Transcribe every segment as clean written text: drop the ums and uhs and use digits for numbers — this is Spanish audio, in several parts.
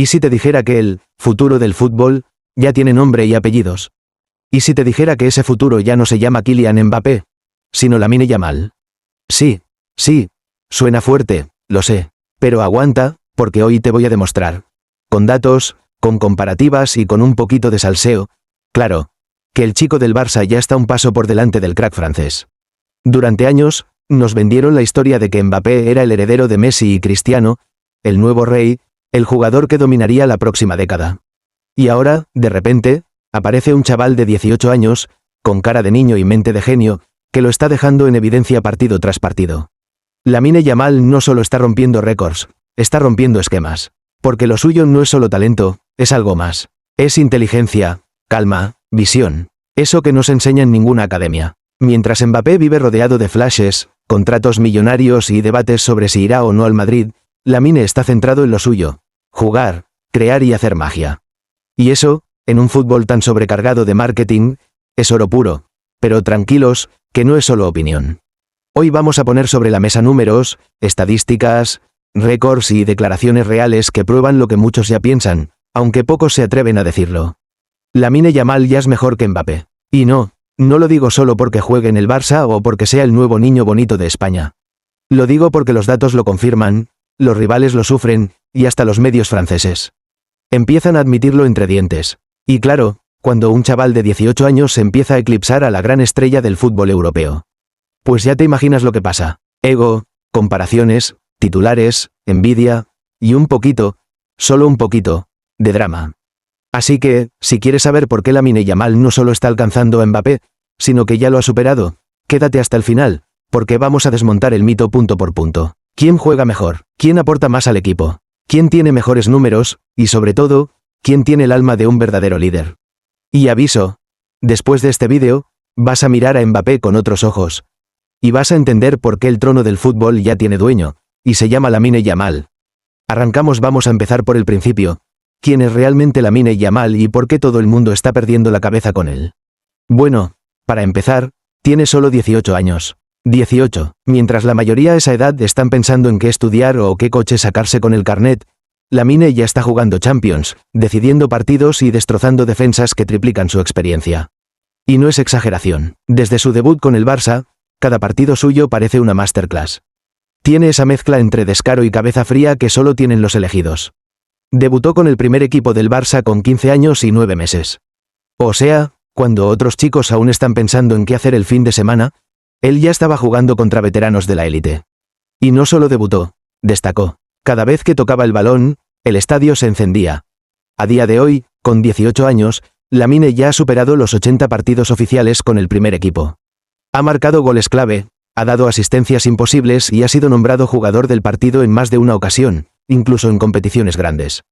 ¿Y si te dijera que el futuro del fútbol ya tiene nombre y apellidos? ¿Y si te dijera que ese futuro ya no se llama Kylian Mbappé, sino Lamine Yamal? Sí, suena fuerte, lo sé, pero aguanta, porque hoy te voy a demostrar, con datos, con comparativas y con un poquito de salseo, claro, que el chico del Barça ya está un paso por delante del crack francés. Durante años, nos vendieron la historia de que Mbappé era el heredero de Messi y Cristiano, el nuevo rey, el jugador que dominaría la próxima década. Y ahora, de repente, aparece un chaval de 18 años, con cara de niño y mente de genio, que lo está dejando en evidencia partido tras partido. Lamine Yamal no solo está rompiendo récords, está rompiendo esquemas. Porque lo suyo no es solo talento, es algo más. Es inteligencia, calma, visión. Eso que no se enseña en ninguna academia. Mientras Mbappé vive rodeado de flashes, contratos millonarios y debates sobre si irá o no al Madrid, Lamine está centrado en lo suyo. Jugar, crear y hacer magia. Y eso, en un fútbol tan sobrecargado de marketing, es oro puro. Pero tranquilos, que no es solo opinión. Hoy vamos a poner sobre la mesa números, estadísticas, récords y declaraciones reales que prueban lo que muchos ya piensan, aunque pocos se atreven a decirlo. Lamine Yamal ya es mejor que Mbappé. Y no lo digo solo porque juegue en el Barça o porque sea el nuevo niño bonito de España. Lo digo porque los datos lo confirman, los rivales lo sufren, y hasta los medios franceses empiezan a admitirlo entre dientes. Y claro, cuando un chaval de 18 años empieza a eclipsar a la gran estrella del fútbol europeo. Pues ya te imaginas lo que pasa. Ego, comparaciones, titulares, envidia, y un poquito, solo un poquito, de drama. Así que, si quieres saber por qué Lamine Yamal no solo está alcanzando a Mbappé, sino que ya lo ha superado, quédate hasta el final, porque vamos a desmontar el mito punto por punto. ¿Quién juega mejor? ¿Quién aporta más al equipo? ¿Quién tiene mejores números? Y sobre todo, ¿quién tiene el alma de un verdadero líder? Y aviso, después de este vídeo, vas a mirar a Mbappé con otros ojos. Y vas a entender por qué el trono del fútbol ya tiene dueño, y se llama Lamine Yamal. Arrancamos, vamos a empezar por el principio. ¿Quién es realmente Lamine Yamal y por qué todo el mundo está perdiendo la cabeza con él? Bueno, para empezar, tiene solo 18 años. 18. Mientras la mayoría a esa edad están pensando en qué estudiar o qué coche sacarse con el carnet, Lamine ya está jugando Champions, decidiendo partidos y destrozando defensas que triplican su experiencia. Y no es exageración. Desde su debut con el Barça, cada partido suyo parece una masterclass. Tiene esa mezcla entre descaro y cabeza fría que solo tienen los elegidos. Debutó con el primer equipo del Barça con 15 años y 9 meses. O sea, cuando otros chicos aún están pensando en qué hacer el fin de semana, él ya estaba jugando contra veteranos de la élite. Y no solo debutó, destacó. Cada vez que tocaba el balón, el estadio se encendía. A día de hoy, con 18 años, Lamine ya ha superado los 80 partidos oficiales con el primer equipo. Ha marcado goles clave, ha dado asistencias imposibles y ha sido nombrado jugador del partido en más de una ocasión, incluso en competiciones grandes.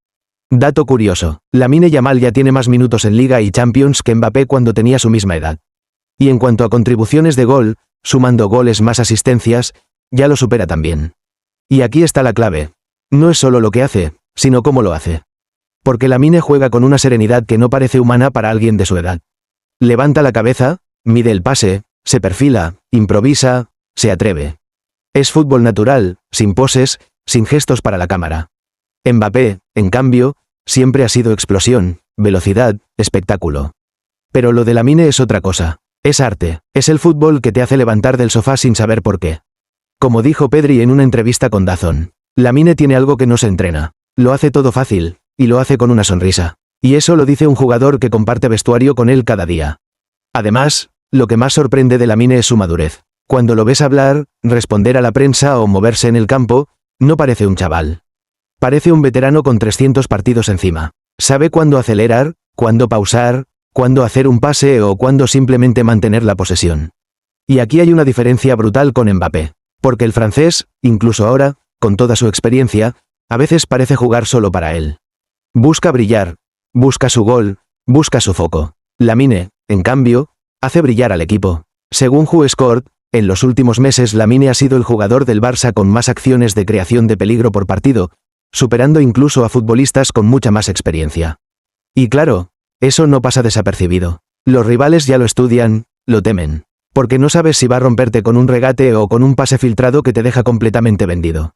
Dato curioso, Lamine Yamal ya tiene más minutos en Liga y Champions que Mbappé cuando tenía su misma edad. Y en cuanto a contribuciones de gol, sumando goles más asistencias, ya lo supera también. Y aquí está la clave. No es solo lo que hace, sino cómo lo hace. Porque Lamine juega con una serenidad que no parece humana para alguien de su edad. Levanta la cabeza, mide el pase, se perfila, improvisa, se atreve. Es fútbol natural, sin poses, sin gestos para la cámara. Mbappé, en cambio, siempre ha sido explosión, velocidad, espectáculo. Pero lo de Lamine es otra cosa. Es arte, es el fútbol que te hace levantar del sofá sin saber por qué. Como dijo Pedri en una entrevista con DAZN, Lamine tiene algo que no se entrena. Lo hace todo fácil, y lo hace con una sonrisa. Y eso lo dice un jugador que comparte vestuario con él cada día. Además, lo que más sorprende de Lamine es su madurez. Cuando lo ves hablar, responder a la prensa o moverse en el campo, no parece un chaval. Parece un veterano con 300 partidos encima. Sabe cuándo acelerar, cuándo pausar, cuándo hacer un pase o cuándo simplemente mantener la posesión. Y aquí hay una diferencia brutal con Mbappé. Porque el francés, incluso ahora, con toda su experiencia, a veces parece jugar solo para él. Busca brillar, busca su gol, busca su foco. Lamine, en cambio, hace brillar al equipo. Según WhoScored, en los últimos meses Lamine ha sido el jugador del Barça con más acciones de creación de peligro por partido, superando incluso a futbolistas con mucha más experiencia. Y claro, eso no pasa desapercibido. Los rivales ya lo estudian, lo temen. Porque no sabes si va a romperte con un regate o con un pase filtrado que te deja completamente vendido.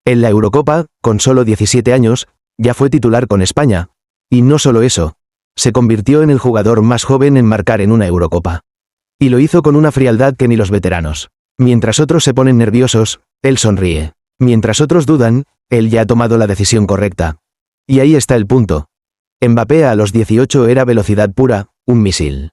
En la Eurocopa, con solo 17 años, ya fue titular con España. Y no solo eso, se convirtió en el jugador más joven en marcar en una Eurocopa. Y lo hizo con una frialdad que ni los veteranos. Mientras otros se ponen nerviosos, él sonríe. Mientras otros dudan, él ya ha tomado la decisión correcta. Y ahí está el punto. Mbappé a los 18 era velocidad pura, un misil.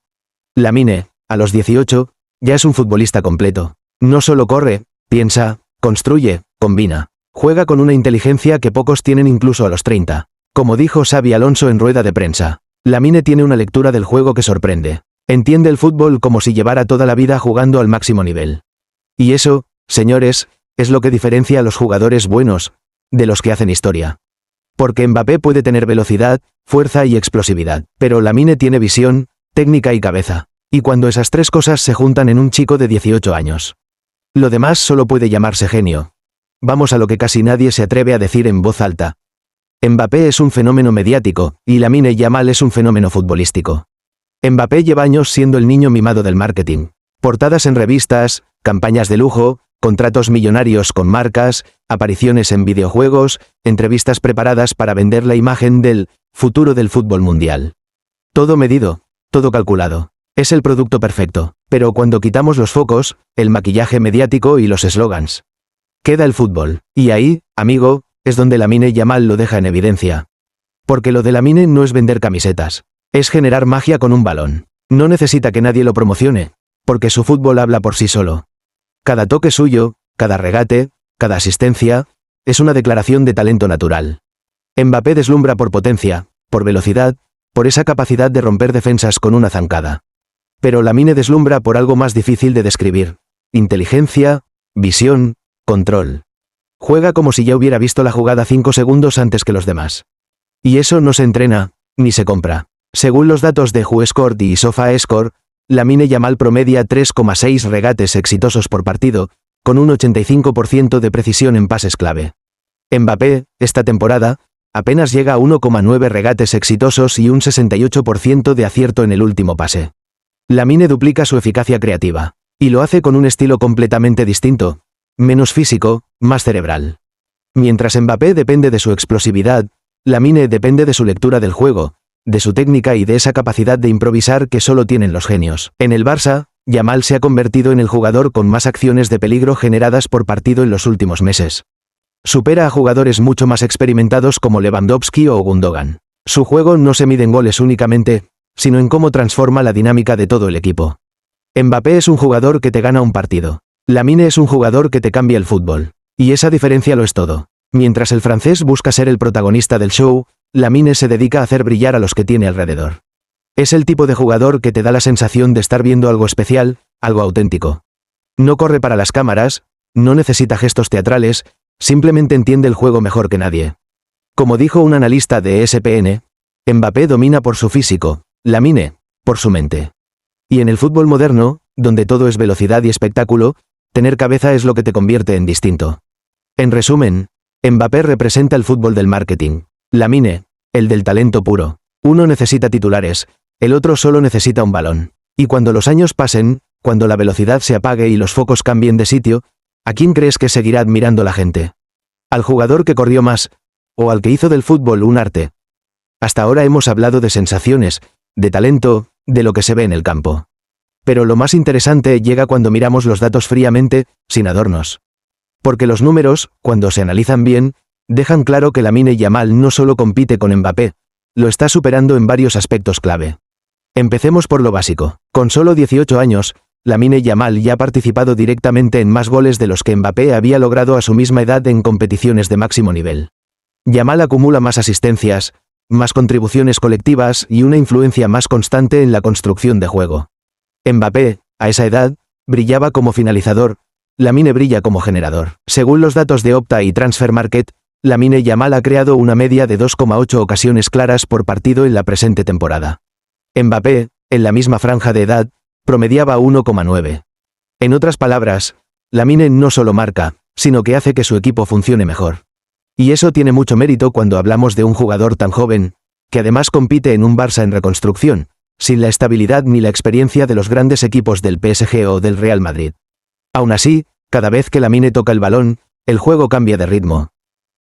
Lamine, a los 18, ya es un futbolista completo. No solo corre, piensa, construye, combina. Juega con una inteligencia que pocos tienen incluso a los 30. Como dijo Xabi Alonso en rueda de prensa, Lamine tiene una lectura del juego que sorprende. Entiende el fútbol como si llevara toda la vida jugando al máximo nivel. Y eso, señores, es lo que diferencia a los jugadores buenos de los que hacen historia. Porque Mbappé puede tener velocidad, fuerza y explosividad, pero Lamine tiene visión, técnica y cabeza. Y cuando esas tres cosas se juntan en un chico de 18 años. Lo demás solo puede llamarse genio. Vamos a lo que casi nadie se atreve a decir en voz alta. Mbappé es un fenómeno mediático, y Lamine Yamal es un fenómeno futbolístico. Mbappé lleva años siendo el niño mimado del marketing. Portadas en revistas, campañas de lujo, contratos millonarios con marcas, apariciones en videojuegos, entrevistas preparadas para vender la imagen del futuro del fútbol mundial. Todo medido, todo calculado. Es el producto perfecto, pero cuando quitamos los focos, el maquillaje mediático y los eslogans, queda el fútbol, y ahí, amigo, es donde Lamine Yamal lo deja en evidencia. Porque lo de Lamine no es vender camisetas, es generar magia con un balón. No necesita que nadie lo promocione, porque su fútbol habla por sí solo. Cada toque suyo, cada regate, cada asistencia, es una declaración de talento natural. Mbappé deslumbra por potencia, por velocidad, por esa capacidad de romper defensas con una zancada. Pero Lamine deslumbra por algo más difícil de describir. Inteligencia, visión, control. Juega como si ya hubiera visto la jugada 5 segundos antes que los demás. Y eso no se entrena, ni se compra. Según los datos de WhoScored y SofaScore, Lamine Yamal promedia 3,6 regates exitosos por partido, con un 85% de precisión en pases clave. Mbappé, esta temporada, apenas llega a 1,9 regates exitosos y un 68% de acierto en el último pase. Lamine duplica su eficacia creativa, y lo hace con un estilo completamente distinto, menos físico, más cerebral. Mientras Mbappé depende de su explosividad, Lamine depende de su lectura del juego, de su técnica y de esa capacidad de improvisar que solo tienen los genios. En el Barça, Yamal se ha convertido en el jugador con más acciones de peligro generadas por partido en los últimos meses. Supera a jugadores mucho más experimentados como Lewandowski o Gundogan. Su juego no se mide en goles únicamente, sino en cómo transforma la dinámica de todo el equipo. Mbappé es un jugador que te gana un partido. Lamine es un jugador que te cambia el fútbol. Y esa diferencia lo es todo. Mientras el francés busca ser el protagonista del show, Lamine se dedica a hacer brillar a los que tiene alrededor. Es el tipo de jugador que te da la sensación de estar viendo algo especial, algo auténtico. No corre para las cámaras, no necesita gestos teatrales, simplemente entiende el juego mejor que nadie. Como dijo un analista de ESPN, Mbappé domina por su físico, Lamine, por su mente. Y en el fútbol moderno, donde todo es velocidad y espectáculo, tener cabeza es lo que te convierte en distinto. En resumen, Mbappé representa el fútbol del marketing. Lamine, el del talento puro. Uno necesita titulares, el otro solo necesita un balón. Y cuando los años pasen, cuando la velocidad se apague y los focos cambien de sitio, ¿a quién crees que seguirá admirando la gente? ¿Al jugador que corrió más? ¿O al que hizo del fútbol un arte? Hasta ahora hemos hablado de sensaciones, de talento, de lo que se ve en el campo. Pero lo más interesante llega cuando miramos los datos fríamente, sin adornos. Porque los números, cuando se analizan bien, dejan claro que Lamine Yamal no solo compite con Mbappé, lo está superando en varios aspectos clave. Empecemos por lo básico. Con solo 18 años, Lamine Yamal ya ha participado directamente en más goles de los que Mbappé había logrado a su misma edad en competiciones de máximo nivel. Yamal acumula más asistencias, más contribuciones colectivas y una influencia más constante en la construcción de juego. Mbappé, a esa edad, brillaba como finalizador, Lamine brilla como generador. Según los datos de Opta y Transfermarkt, Lamine Yamal ha creado una media de 2,8 ocasiones claras por partido en la presente temporada. Mbappé, en la misma franja de edad, promediaba 1,9. En otras palabras, Lamine no solo marca, sino que hace que su equipo funcione mejor. Y eso tiene mucho mérito cuando hablamos de un jugador tan joven, que además compite en un Barça en reconstrucción, sin la estabilidad ni la experiencia de los grandes equipos del PSG o del Real Madrid. Aún así, cada vez que Lamine toca el balón, el juego cambia de ritmo.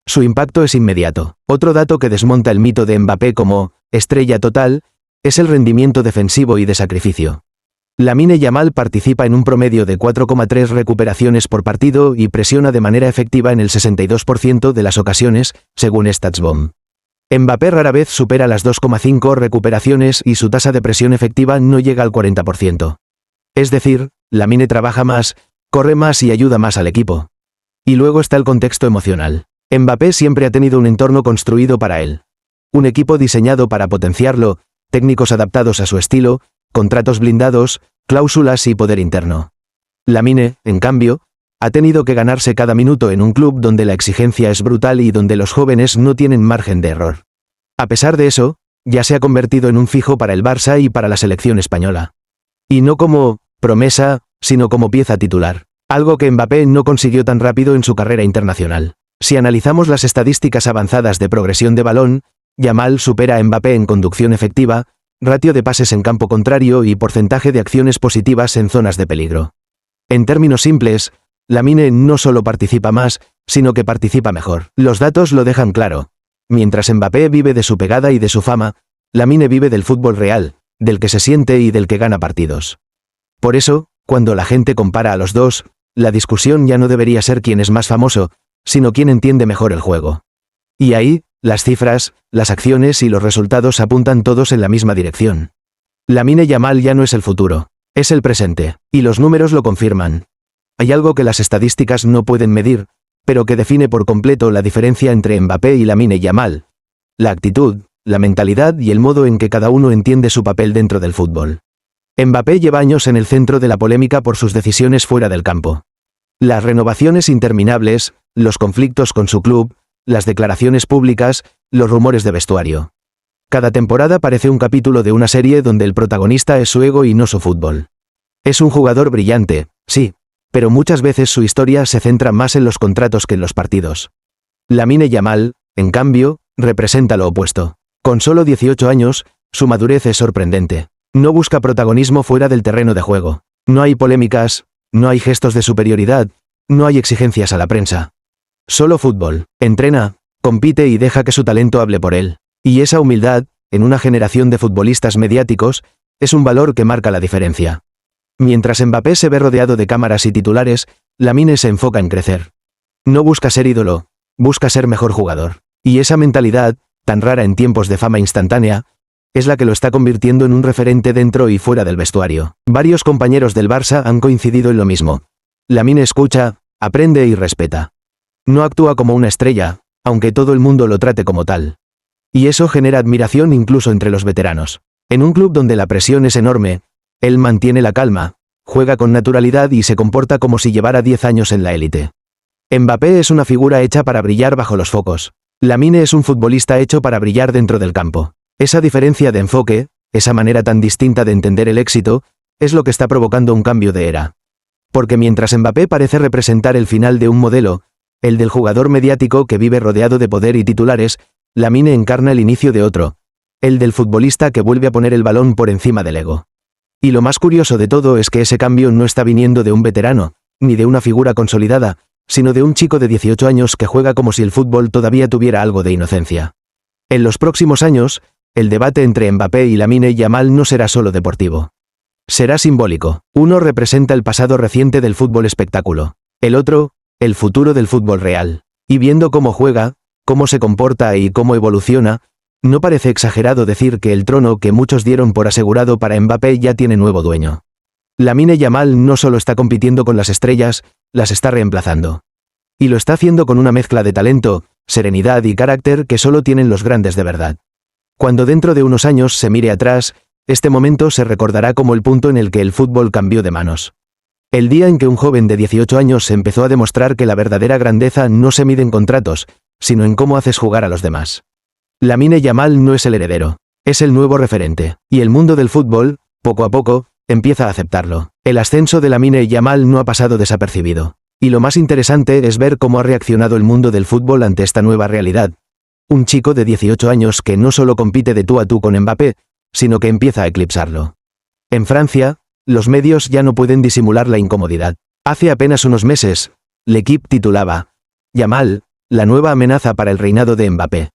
Su impacto es inmediato. Otro dato que desmonta el mito de Mbappé como estrella total es el rendimiento defensivo y de sacrificio. Lamine Yamal participa en un promedio de 4,3 recuperaciones por partido y presiona de manera efectiva en el 62% de las ocasiones, según StatsBomb. Mbappé rara vez supera las 2,5 recuperaciones y su tasa de presión efectiva no llega al 40%. Es decir, Lamine trabaja más, corre más y ayuda más al equipo. Y luego está el contexto emocional. Mbappé siempre ha tenido un entorno construido para él. Un equipo diseñado para potenciarlo, técnicos adaptados a su estilo, contratos blindados, cláusulas y poder interno. Lamine, en cambio, ha tenido que ganarse cada minuto en un club donde la exigencia es brutal y donde los jóvenes no tienen margen de error. A pesar de eso, ya se ha convertido en un fijo para el Barça y para la selección española. Y no como promesa, sino como pieza titular. Algo que Mbappé no consiguió tan rápido en su carrera internacional. Si analizamos las estadísticas avanzadas de progresión de balón, Yamal supera a Mbappé en conducción efectiva, ratio de pases en campo contrario y porcentaje de acciones positivas en zonas de peligro. En términos simples, Lamine no solo participa más, sino que participa mejor. Los datos lo dejan claro. Mientras Mbappé vive de su pegada y de su fama, Lamine vive del fútbol real, del que se siente y del que gana partidos. Por eso, cuando la gente compara a los dos, la discusión ya no debería ser quién es más famoso, sino quién entiende mejor el juego. Y ahí, las cifras, las acciones y los resultados apuntan todos en la misma dirección. Lamine Yamal ya no es el futuro, es el presente, y los números lo confirman. Hay algo que las estadísticas no pueden medir, pero que define por completo la diferencia entre Mbappé y Lamine Yamal. La actitud, la mentalidad y el modo en que cada uno entiende su papel dentro del fútbol. Mbappé lleva años en el centro de la polémica por sus decisiones fuera del campo. Las renovaciones interminables, los conflictos con su club, las declaraciones públicas, los rumores de vestuario. Cada temporada parece un capítulo de una serie donde el protagonista es su ego y no su fútbol. Es un jugador brillante, sí, pero muchas veces su historia se centra más en los contratos que en los partidos. Lamine Yamal, en cambio, representa lo opuesto. Con solo 18 años, su madurez es sorprendente. No busca protagonismo fuera del terreno de juego. No hay polémicas, no hay gestos de superioridad, no hay exigencias a la prensa. Solo fútbol. Entrena, compite y deja que su talento hable por él. Y esa humildad, en una generación de futbolistas mediáticos, es un valor que marca la diferencia. Mientras Mbappé se ve rodeado de cámaras y titulares, Lamine se enfoca en crecer. No busca ser ídolo, busca ser mejor jugador. Y esa mentalidad, tan rara en tiempos de fama instantánea, es la que lo está convirtiendo en un referente dentro y fuera del vestuario. Varios compañeros del Barça han coincidido en lo mismo. Lamine escucha, aprende y respeta. No actúa como una estrella, aunque todo el mundo lo trate como tal. Y eso genera admiración incluso entre los veteranos. En un club donde la presión es enorme, él mantiene la calma, juega con naturalidad y se comporta como si llevara 10 años en la élite. Mbappé es una figura hecha para brillar bajo los focos. Lamine es un futbolista hecho para brillar dentro del campo. Esa diferencia de enfoque, esa manera tan distinta de entender el éxito, es lo que está provocando un cambio de era. Porque mientras Mbappé parece representar el final de un modelo, el del jugador mediático que vive rodeado de poder y titulares, Lamine encarna el inicio de otro, el del futbolista que vuelve a poner el balón por encima del ego. Y lo más curioso de todo es que ese cambio no está viniendo de un veterano, ni de una figura consolidada, sino de un chico de 18 años que juega como si el fútbol todavía tuviera algo de inocencia. En los próximos años, el debate entre Mbappé y Lamine Yamal no será solo deportivo. Será simbólico. Uno representa el pasado reciente del fútbol espectáculo. El otro, el futuro del fútbol real. Y viendo cómo juega, cómo se comporta y cómo evoluciona, no parece exagerado decir que el trono que muchos dieron por asegurado para Mbappé ya tiene nuevo dueño. Lamine Yamal no solo está compitiendo con las estrellas, las está reemplazando. Y lo está haciendo con una mezcla de talento, serenidad y carácter que solo tienen los grandes de verdad. Cuando dentro de unos años se mire atrás, este momento se recordará como el punto en el que el fútbol cambió de manos. El día en que un joven de 18 años empezó a demostrar que la verdadera grandeza no se mide en contratos, sino en cómo haces jugar a los demás. Lamine Yamal no es el heredero, es el nuevo referente, y el mundo del fútbol, poco a poco, empieza a aceptarlo. El ascenso de Lamine Yamal no ha pasado desapercibido. Y lo más interesante es ver cómo ha reaccionado el mundo del fútbol ante esta nueva realidad. Un chico de 18 años que no solo compite de tú a tú con Mbappé, sino que empieza a eclipsarlo. En Francia, los medios ya no pueden disimular la incomodidad. Hace apenas unos meses, L'Équipe titulaba: Yamal, la nueva amenaza para el reinado de Mbappé.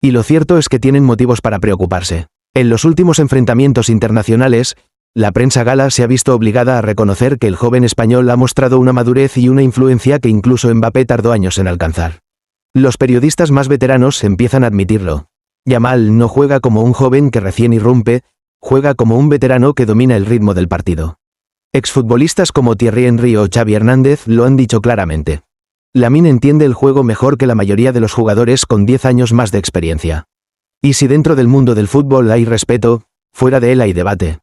Y lo cierto es que tienen motivos para preocuparse. En los últimos enfrentamientos internacionales, la prensa gala se ha visto obligada a reconocer que el joven español ha mostrado una madurez y una influencia que incluso Mbappé tardó años en alcanzar. Los periodistas más veteranos empiezan a admitirlo. Yamal no juega como un joven que recién irrumpe, juega como un veterano que domina el ritmo del partido. Exfutbolistas como Thierry Henry o Xavi Hernández lo han dicho claramente. Lamine entiende el juego mejor que la mayoría de los jugadores con 10 años más de experiencia. Y si dentro del mundo del fútbol hay respeto, fuera de él hay debate.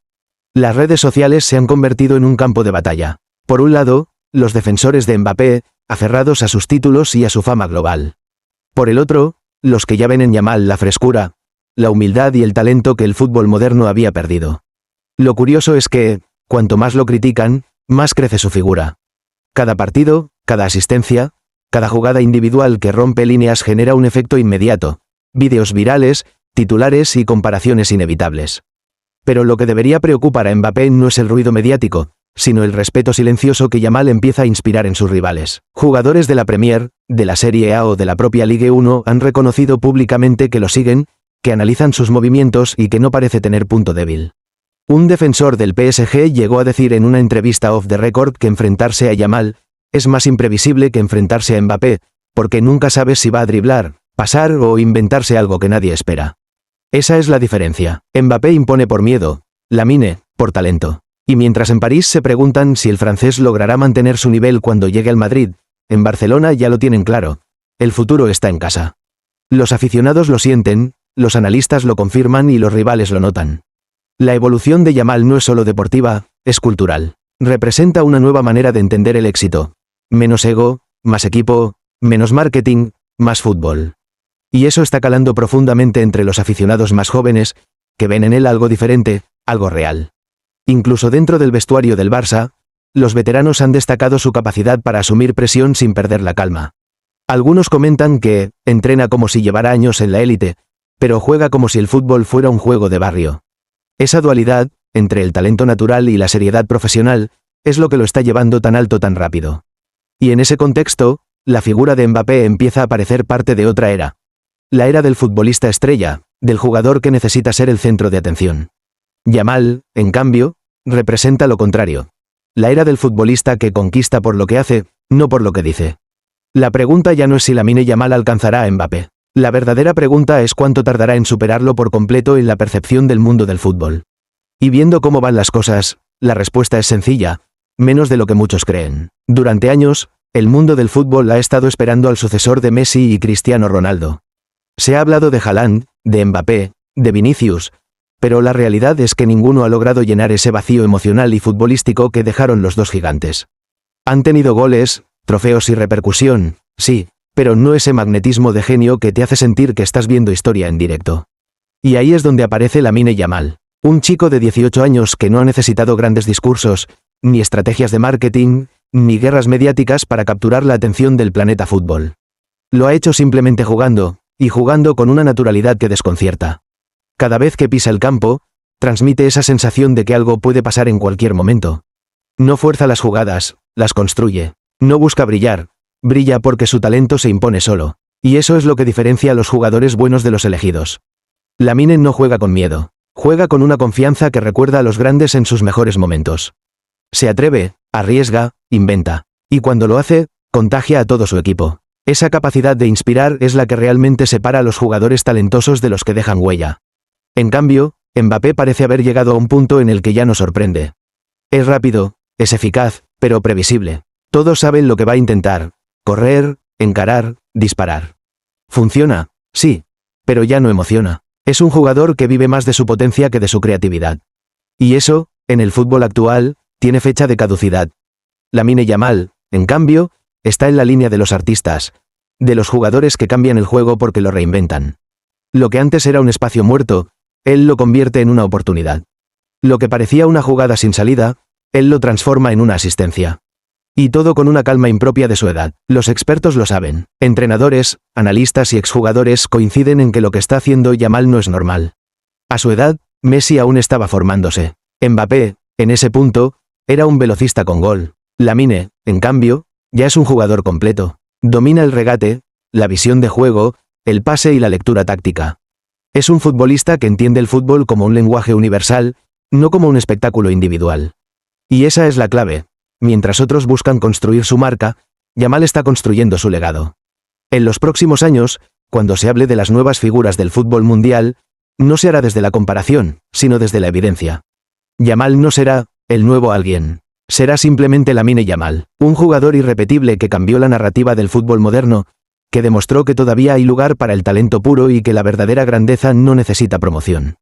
Las redes sociales se han convertido en un campo de batalla. Por un lado, los defensores de Mbappé, aferrados a sus títulos y a su fama global. Por el otro, los que ya ven en Yamal la frescura, la humildad y el talento que el fútbol moderno había perdido. Lo curioso es que, cuanto más lo critican, más crece su figura. Cada partido, cada asistencia, cada jugada individual que rompe líneas genera un efecto inmediato, vídeos virales, titulares y comparaciones inevitables. Pero lo que debería preocupar a Mbappé no es el ruido mediático, sino el respeto silencioso que Yamal empieza a inspirar en sus rivales. Jugadores de la Premier, de la Serie A o de la propia Ligue 1 han reconocido públicamente que lo siguen, que analizan sus movimientos y que no parece tener punto débil. Un defensor del PSG llegó a decir en una entrevista off the record que enfrentarse a Yamal es más imprevisible que enfrentarse a Mbappé, porque nunca sabes si va a driblar, pasar o inventarse algo que nadie espera. Esa es la diferencia. Mbappé impone por miedo, Lamine, por talento. Y mientras en París se preguntan si el francés logrará mantener su nivel cuando llegue al Madrid, en Barcelona ya lo tienen claro. El futuro está en casa. Los aficionados lo sienten, los analistas lo confirman y los rivales lo notan. La evolución de Yamal no es solo deportiva, es cultural. Representa una nueva manera de entender el éxito. Menos ego, más equipo, menos marketing, más fútbol. Y eso está calando profundamente entre los aficionados más jóvenes, que ven en él algo diferente, algo real. Incluso dentro del vestuario del Barça, los veteranos han destacado su capacidad para asumir presión sin perder la calma. Algunos comentan que entrena como si llevara años en la élite, pero juega como si el fútbol fuera un juego de barrio. Esa dualidad, entre el talento natural y la seriedad profesional, es lo que lo está llevando tan alto tan rápido. Y en ese contexto, la figura de Mbappé empieza a parecer parte de otra era. La era del futbolista estrella, del jugador que necesita ser el centro de atención. Yamal, en cambio, representa lo contrario. La era del futbolista que conquista por lo que hace, no por lo que dice. La pregunta ya no es si Lamine Yamal alcanzará a Mbappé. La verdadera pregunta es cuánto tardará en superarlo por completo en la percepción del mundo del fútbol. Y viendo cómo van las cosas, la respuesta es sencilla, menos de lo que muchos creen. Durante años, el mundo del fútbol ha estado esperando al sucesor de Messi y Cristiano Ronaldo. Se ha hablado de Haaland, de Mbappé, de Vinicius, pero la realidad es que ninguno ha logrado llenar ese vacío emocional y futbolístico que dejaron los dos gigantes. Han tenido goles, trofeos y repercusión, sí, pero no ese magnetismo de genio que te hace sentir que estás viendo historia en directo. Y ahí es donde aparece Lamine Yamal, un chico de 18 años que no ha necesitado grandes discursos, ni estrategias de marketing, ni guerras mediáticas para capturar la atención del planeta fútbol. Lo ha hecho simplemente jugando, y jugando con una naturalidad que desconcierta. Cada vez que pisa el campo, transmite esa sensación de que algo puede pasar en cualquier momento. No fuerza las jugadas, las construye. No busca brillar, brilla porque su talento se impone solo. Y eso es lo que diferencia a los jugadores buenos de los elegidos. Lamine no juega con miedo. Juega con una confianza que recuerda a los grandes en sus mejores momentos. Se atreve, arriesga, inventa. Y cuando lo hace, contagia a todo su equipo. Esa capacidad de inspirar es la que realmente separa a los jugadores talentosos de los que dejan huella. En cambio, Mbappé parece haber llegado a un punto en el que ya no sorprende. Es rápido, es eficaz, pero previsible. Todos saben lo que va a intentar: correr, encarar, disparar. Funciona, sí, pero ya no emociona. Es un jugador que vive más de su potencia que de su creatividad. Y eso, en el fútbol actual, tiene fecha de caducidad. Lamine Yamal, en cambio, está en la línea de los artistas, de los jugadores que cambian el juego porque lo reinventan. Lo que antes era un espacio muerto, él lo convierte en una oportunidad. Lo que parecía una jugada sin salida, él lo transforma en una asistencia. Y todo con una calma impropia de su edad. Los expertos lo saben. Entrenadores, analistas y exjugadores coinciden en que lo que está haciendo Yamal no es normal. A su edad, Messi aún estaba formándose. Mbappé, en ese punto, era un velocista con gol. Lamine, en cambio, ya es un jugador completo. Domina el regate, la visión de juego, el pase y la lectura táctica. Es un futbolista que entiende el fútbol como un lenguaje universal, no como un espectáculo individual. Y esa es la clave. Mientras otros buscan construir su marca, Yamal está construyendo su legado. En los próximos años, cuando se hable de las nuevas figuras del fútbol mundial, no se hará desde la comparación, sino desde la evidencia. Yamal no será el nuevo alguien. Será simplemente Lamine Yamal, un jugador irrepetible que cambió la narrativa del fútbol moderno, que demostró que todavía hay lugar para el talento puro y que la verdadera grandeza no necesita promoción.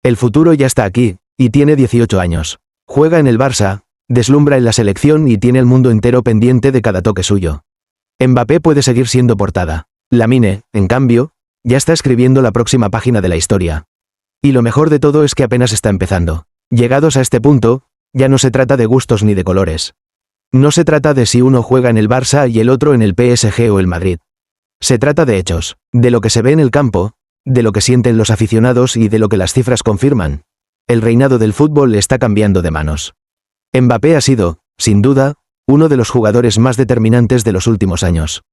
El futuro ya está aquí, y tiene 18 años. Juega en el Barça, deslumbra en la selección y tiene el mundo entero pendiente de cada toque suyo. Mbappé puede seguir siendo portada. Lamine, en cambio, ya está escribiendo la próxima página de la historia. Y lo mejor de todo es que apenas está empezando. Llegados a este punto, ya no se trata de gustos ni de colores. No se trata de si uno juega en el Barça y el otro en el PSG o el Madrid. Se trata de hechos, de lo que se ve en el campo, de lo que sienten los aficionados y de lo que las cifras confirman. El reinado del fútbol está cambiando de manos. Mbappé ha sido, sin duda, uno de los jugadores más determinantes de los últimos años.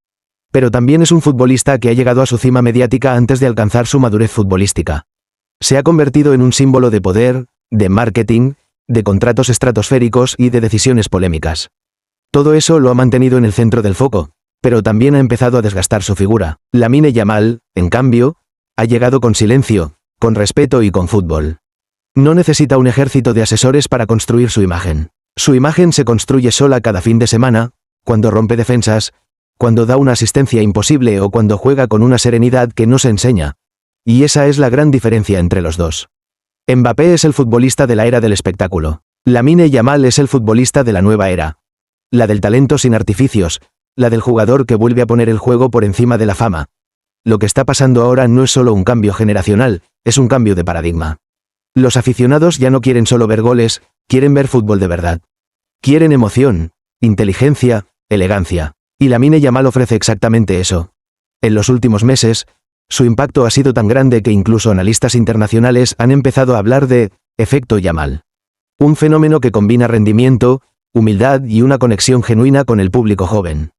Pero también es un futbolista que ha llegado a su cima mediática antes de alcanzar su madurez futbolística. Se ha convertido en un símbolo de poder, de marketing, de contratos estratosféricos y de decisiones polémicas. Todo eso lo ha mantenido en el centro del foco, pero también ha empezado a desgastar su figura. Lamine Yamal, en cambio, ha llegado con silencio, con respeto y con fútbol. No necesita un ejército de asesores para construir su imagen. Su imagen se construye sola cada fin de semana, cuando rompe defensas, cuando da una asistencia imposible o cuando juega con una serenidad que no se enseña. Y esa es la gran diferencia entre los dos. Mbappé es el futbolista de la era del espectáculo. Lamine Yamal es el futbolista de la nueva era. La del talento sin artificios, la del jugador que vuelve a poner el juego por encima de la fama. Lo que está pasando ahora no es solo un cambio generacional, es un cambio de paradigma. Los aficionados ya no quieren solo ver goles, quieren ver fútbol de verdad. Quieren emoción, inteligencia, elegancia. Y Lamine Yamal ofrece exactamente eso. En los últimos meses, su impacto ha sido tan grande que incluso analistas internacionales han empezado a hablar de efecto Yamal. Un fenómeno que combina rendimiento, humildad y una conexión genuina con el público joven.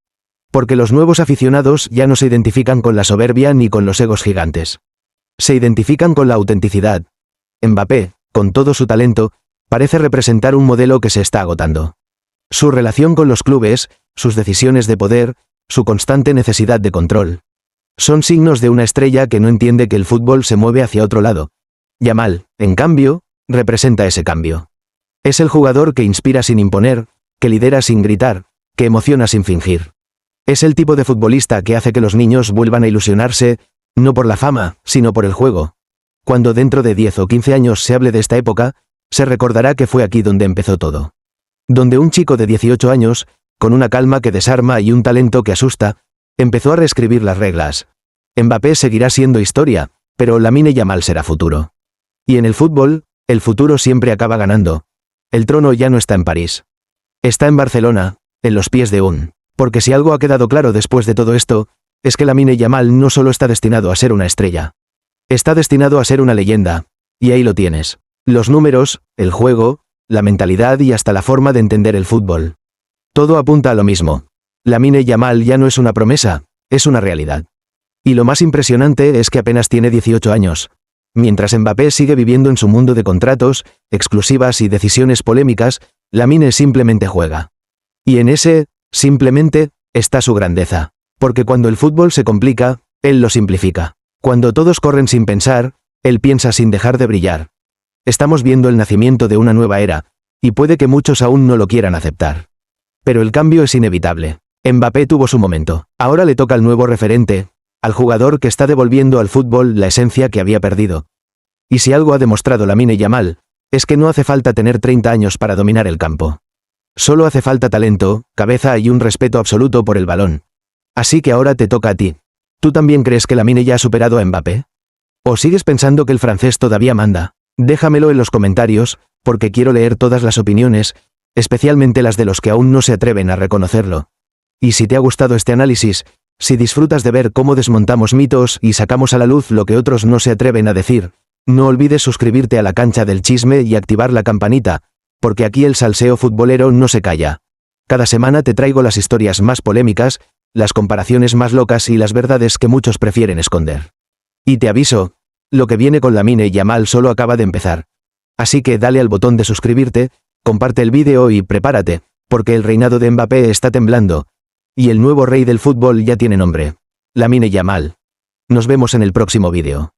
Porque los nuevos aficionados ya no se identifican con la soberbia ni con los egos gigantes. Se identifican con la autenticidad. Mbappé, con todo su talento, parece representar un modelo que se está agotando. Su relación con los clubes, sus decisiones de poder, su constante necesidad de control. Son signos de una estrella que no entiende que el fútbol se mueve hacia otro lado. Yamal, en cambio, representa ese cambio. Es el jugador que inspira sin imponer, que lidera sin gritar, que emociona sin fingir. Es el tipo de futbolista que hace que los niños vuelvan a ilusionarse, no por la fama, sino por el juego. Cuando dentro de 10 o 15 años se hable de esta época, se recordará que fue aquí donde empezó todo. Donde un chico de 18 años, con una calma que desarma y un talento que asusta, empezó a reescribir las reglas. Mbappé seguirá siendo historia, pero Lamine Yamal será futuro. Y en el fútbol, el futuro siempre acaba ganando. El trono ya no está en París. Está en Barcelona, en los pies de un. Porque si algo ha quedado claro después de todo esto, es que Lamine Yamal no solo está destinado a ser una estrella. Está destinado a ser una leyenda. Y ahí lo tienes. Los números, el juego, la mentalidad y hasta la forma de entender el fútbol. Todo apunta a lo mismo. Lamine Yamal ya no es una promesa, es una realidad. Y lo más impresionante es que apenas tiene 18 años. Mientras Mbappé sigue viviendo en su mundo de contratos, exclusivas y decisiones polémicas, Lamine simplemente juega. Y en ese, simplemente, está su grandeza. Porque cuando el fútbol se complica, él lo simplifica. Cuando todos corren sin pensar, él piensa sin dejar de brillar. Estamos viendo el nacimiento de una nueva era, y puede que muchos aún no lo quieran aceptar. Pero el cambio es inevitable. Mbappé tuvo su momento. Ahora le toca al nuevo referente, al jugador que está devolviendo al fútbol la esencia que había perdido. Y si algo ha demostrado Lamine Yamal, es que no hace falta tener 30 años para dominar el campo. Solo hace falta talento, cabeza y un respeto absoluto por el balón. Así que ahora te toca a ti. ¿Tú también crees que Lamine ya ha superado a Mbappé? ¿O sigues pensando que el francés todavía manda? Déjamelo en los comentarios, porque quiero leer todas las opiniones, especialmente las de los que aún no se atreven a reconocerlo. Y si te ha gustado este análisis, si disfrutas de ver cómo desmontamos mitos y sacamos a la luz lo que otros no se atreven a decir, no olvides suscribirte a la cancha del chisme y activar la campanita, porque aquí el salseo futbolero no se calla. Cada semana te traigo las historias más polémicas, las comparaciones más locas y las verdades que muchos prefieren esconder. Y te aviso, lo que viene con Lamine Yamal solo acaba de empezar. Así que dale al botón de suscribirte, comparte el vídeo y prepárate, porque el reinado de Mbappé está temblando, y el nuevo rey del fútbol ya tiene nombre: Lamine Yamal. Nos vemos en el próximo vídeo.